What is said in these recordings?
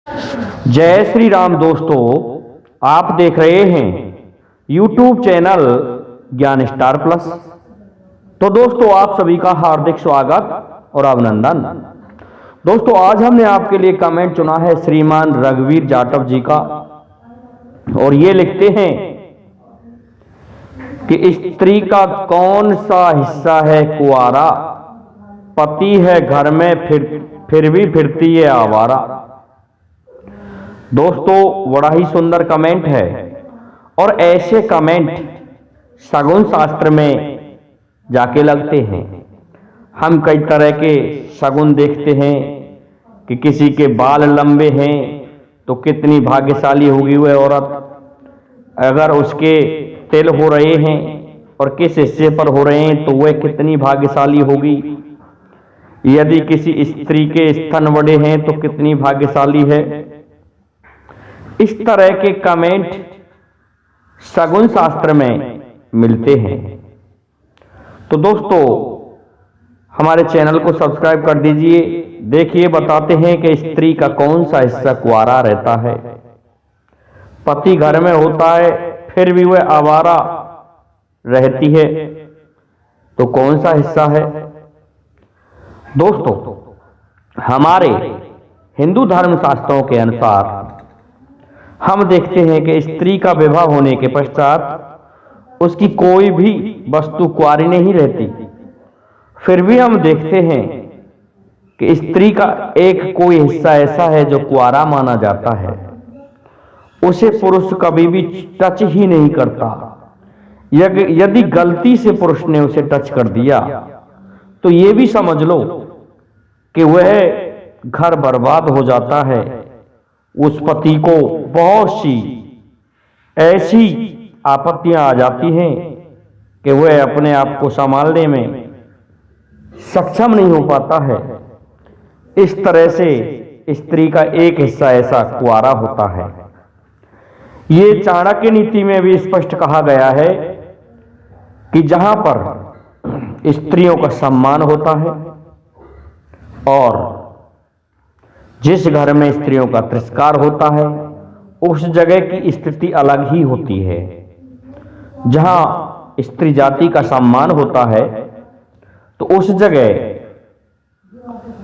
जय श्री राम दोस्तों, आप देख रहे हैं YouTube चैनल ज्ञान स्टार प्लस। तो दोस्तों, आप सभी का हार्दिक स्वागत और अभिनंदन। दोस्तों, आज हमने आपके लिए कमेंट चुना है श्रीमान रघुवीर जाटव जी का, और ये लिखते हैं कि स्त्री का कौन सा हिस्सा है कुआरा, पति है घर में फिर भी फिरती है आवारा। दोस्तों, बड़ा ही सुंदर कमेंट है, और ऐसे कमेंट शगुन शास्त्र में जाके लगते हैं। हम कई तरह के शगुन देखते हैं कि किसी के बाल लंबे हैं तो कितनी भाग्यशाली होगी वह औरत, अगर उसके तिल हो रहे हैं और किस हिस्से पर हो रहे हैं तो वह कितनी भाग्यशाली होगी, यदि किसी स्त्री के स्तन बड़े हैं तो कितनी भाग्यशाली है। इस तरह के कमेंट शगुन शास्त्र में मिलते हैं। तो दोस्तों, हमारे चैनल को सब्सक्राइब कर दीजिए। देखिए, बताते हैं कि स्त्री का कौन सा हिस्सा कुआरा रहता है। पति घर में होता है फिर भी वह आवारा रहती है, तो कौन सा हिस्सा है। दोस्तों, हमारे हिंदू धर्म शास्त्रों के अनुसार हम देखते हैं कि स्त्री का विवाह होने के पश्चात उसकी कोई भी वस्तु कुंवारी नहीं रहती। फिर भी हम देखते हैं कि स्त्री का एक कोई हिस्सा ऐसा है जो कुंवारा माना जाता है, उसे पुरुष कभी भी टच ही नहीं करता। यदि गलती से पुरुष ने उसे टच कर दिया तो यह भी समझ लो कि वह घर बर्बाद हो जाता है। उस पति को बहुत सी ऐसी आपत्तियां आ जाती हैं कि वह अपने आप को संभालने में सक्षम नहीं हो पाता है। इस तरह से स्त्री का एक हिस्सा ऐसा कुंवारा होता है। ये चाणक्य नीति में भी स्पष्ट कहा गया है कि जहां पर स्त्रियों का सम्मान होता है और जिस घर में स्त्रियों का तिरस्कार होता है उस जगह की स्थिति अलग ही होती है। जहां स्त्री जाति का सम्मान होता है तो उस जगह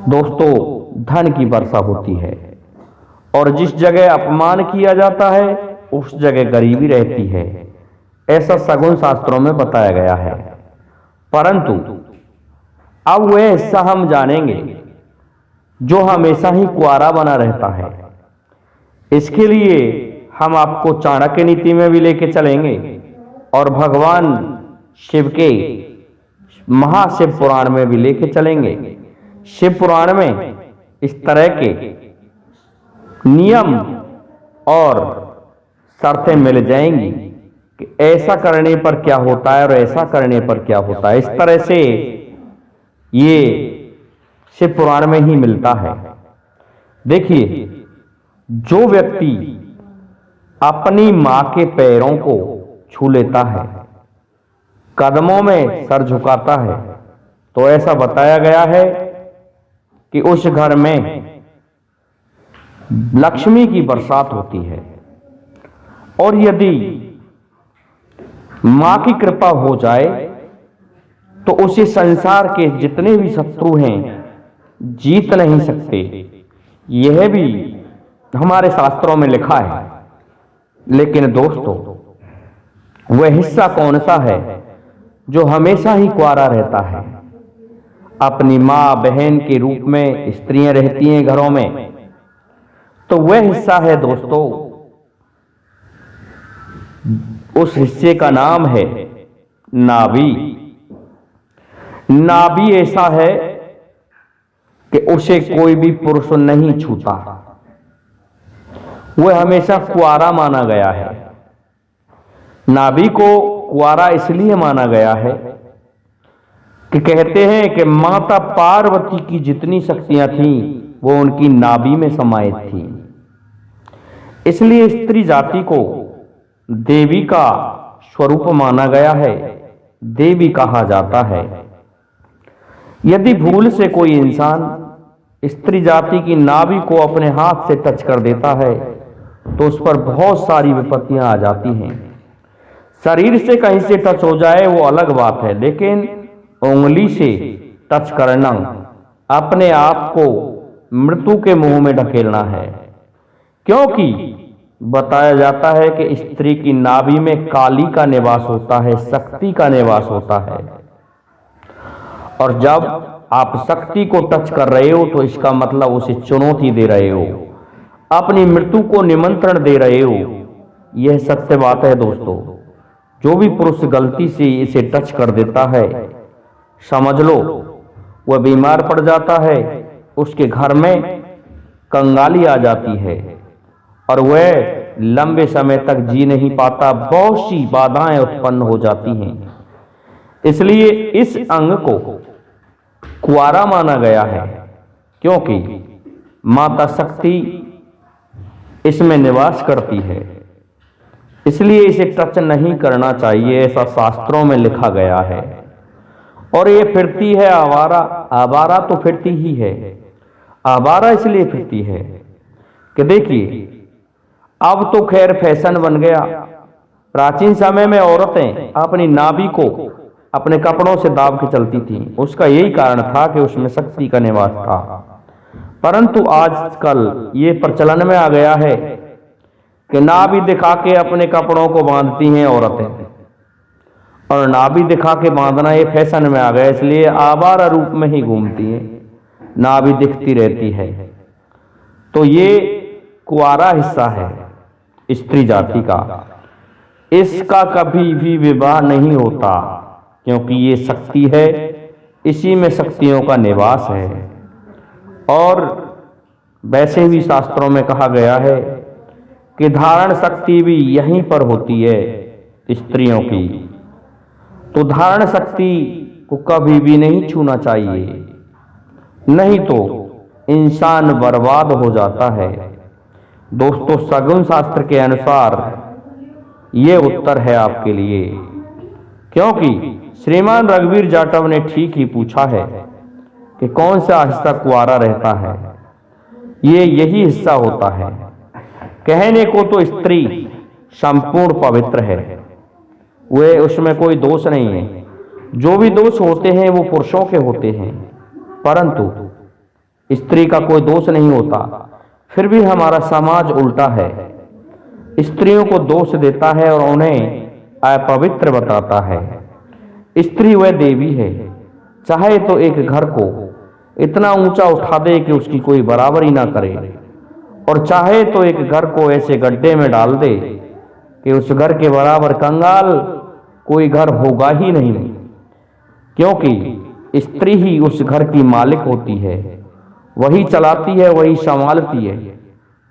दोस्तों धन की वर्षा होती है, और जिस जगह अपमान किया जाता है उस जगह गरीबी रहती है। ऐसा शगुन शास्त्रों में बताया गया है। परंतु अब वह हिस्सा हम जानेंगे जो हमेशा ही कुंवारा बना रहता है। इसके लिए हम आपको चाणक्य नीति में भी लेके चलेंगे और भगवान शिव के महाशिव पुराण में भी लेके चलेंगे। शिव पुराण में इस तरह के नियम और शर्तें मिल जाएंगी कि ऐसा करने पर क्या होता है और ऐसा करने पर क्या होता है। इस तरह से ये शिव पुराण में ही मिलता है। देखिए, जो व्यक्ति अपनी मां के पैरों को छू लेता है, कदमों में सर झुकाता है, तो ऐसा बताया गया है कि उस घर में लक्ष्मी की बरसात होती है। और यदि मां की कृपा हो जाए तो उसे संसार के जितने भी शत्रु हैं जीत नहीं सकते। यह भी हमारे शास्त्रों में लिखा है। लेकिन दोस्तों, वह हिस्सा कौन सा है जो हमेशा ही कुंवारा रहता है। अपनी मां बहन के रूप में स्त्रियां रहती हैं घरों में, तो वह हिस्सा है दोस्तों, उस हिस्से का नाम है नाभि। नाभि ऐसा है कि उसे कोई भी पुरुष नहीं छूता, वह हमेशा कुंवारा माना गया है। नाभि को कुंवारा इसलिए माना गया है कि कहते हैं कि माता पार्वती की जितनी शक्तियां थीं वो उनकी नाभि में समाहित थी। इसलिए स्त्री जाति को देवी का स्वरूप माना गया है, देवी कहा जाता है। यदि भूल से कोई इंसान स्त्री जाति की नाभि को अपने हाथ से टच कर देता है तो उस पर बहुत सारी विपत्तियां आ जाती हैं। शरीर से कहीं से टच हो जाए वो अलग बात है, लेकिन उंगली से टच करना अपने आप को मृत्यु के मुंह में ढकेलना है, क्योंकि बताया जाता है कि स्त्री की नाभि में काली का निवास होता है, शक्ति का निवास होता है। और जब आप शक्ति को टच कर रहे हो तो इसका मतलब उसे चुनौती दे रहे हो, अपनी मृत्यु को निमंत्रण दे रहे हो। यह सत्य बात है दोस्तों। जो भी पुरुष गलती से इसे टच कर देता है, समझ लो वह बीमार पड़ जाता है, उसके घर में कंगाली आ जाती है और वह लंबे समय तक जी नहीं पाता, बहुत सी बाधाएं उत्पन्न हो जाती हैं। इसलिए इस अंग को कुंवारा माना गया है, क्योंकि माता शक्ति इसमें निवास करती है। इसलिए इसे टच नहीं करना चाहिए, ऐसा शास्त्रों में लिखा गया है। और ये फिरती है आवारा। आवारा तो फिरती ही है। आवारा इसलिए फिरती है कि देखिए, अब तो खैर फैशन बन गया। प्राचीन समय में औरतें अपनी नाभि को अपने कपड़ों से दाब के चलती थीं। उसका यही कारण था कि उसमें शक्ति का निवास था। परंतु आजकल ये प्रचलन में आ गया है कि नाभि दिखा के अपने कपड़ों को बांधती हैं औरतें, और नाभि दिखा के बांधना ये फैशन में आ गया। इसलिए आवारा रूप में ही घूमती हैं, नाभि दिखती रहती है। तो ये कुंवारा हिस्सा है स्त्री जाति का। इसका कभी भी विवाह नहीं होता, क्योंकि ये शक्ति है, इसी में शक्तियों का निवास है। और वैसे भी शास्त्रों में कहा गया है कि धारण शक्ति भी यहीं पर होती है स्त्रियों की। तो धारण शक्ति को कभी भी नहीं छूना चाहिए, नहीं तो इंसान बर्बाद हो जाता है। दोस्तों, सगुन शास्त्र के अनुसार ये उत्तर है आपके लिए, क्योंकि श्रीमान रघुवीर जाटव ने ठीक ही पूछा है कि कौन सा हिस्सा कुंवारा रहता है। ये यही हिस्सा होता है। कहने को तो स्त्री संपूर्ण पवित्र है, वे उसमें कोई दोष नहीं है। जो भी दोष होते हैं वो पुरुषों के होते हैं, परंतु स्त्री का कोई दोष नहीं होता। फिर भी हमारा समाज उल्टा है, स्त्रियों को दोष देता है और उन्हें अपवित्र बताता है। स्त्री वह देवी है, चाहे तो एक घर को इतना ऊंचा उठा दे कि उसकी कोई बराबरी ना करे, और चाहे तो एक घर को ऐसे गड्ढे में डाल दे कि उस घर के बराबर कंगाल कोई घर होगा ही नहीं, क्योंकि स्त्री ही उस घर की मालिक होती है, वही चलाती है, वही संभालती है।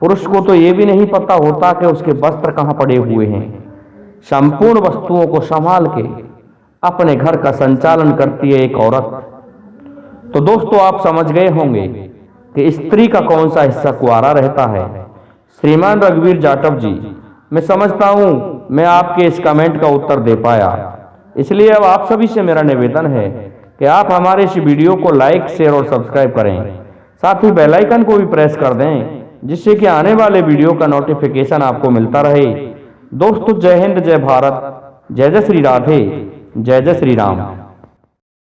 पुरुष को तो ये भी नहीं पता होता कि उसके वस्त्र कहाँ पड़े हुए हैं। संपूर्ण वस्तुओं को संभाल के अपने घर का संचालन करती है एक औरत। तो दोस्तों, आप समझ गए होंगे कि स्त्री का कौन सा हिस्सा कुंवारा रहता है। श्रीमान रघुवीर जाटव जी, मैं समझता हूं मैं आपके इस कमेंट का उत्तर दे पाया। इसलिए अब आप सभी से मेरा निवेदन है कि आप हमारे इस वीडियो को लाइक, शेयर और सब्सक्राइब करें। साथ ही बेल आइकन को भी प्रेस कर दें, जिससे कि आने वाले वीडियो का नोटिफिकेशन आपको मिलता रहे। दोस्तों, जय हिंद, जय भारत, जय जय श्री राधे, जय जय श्री राम।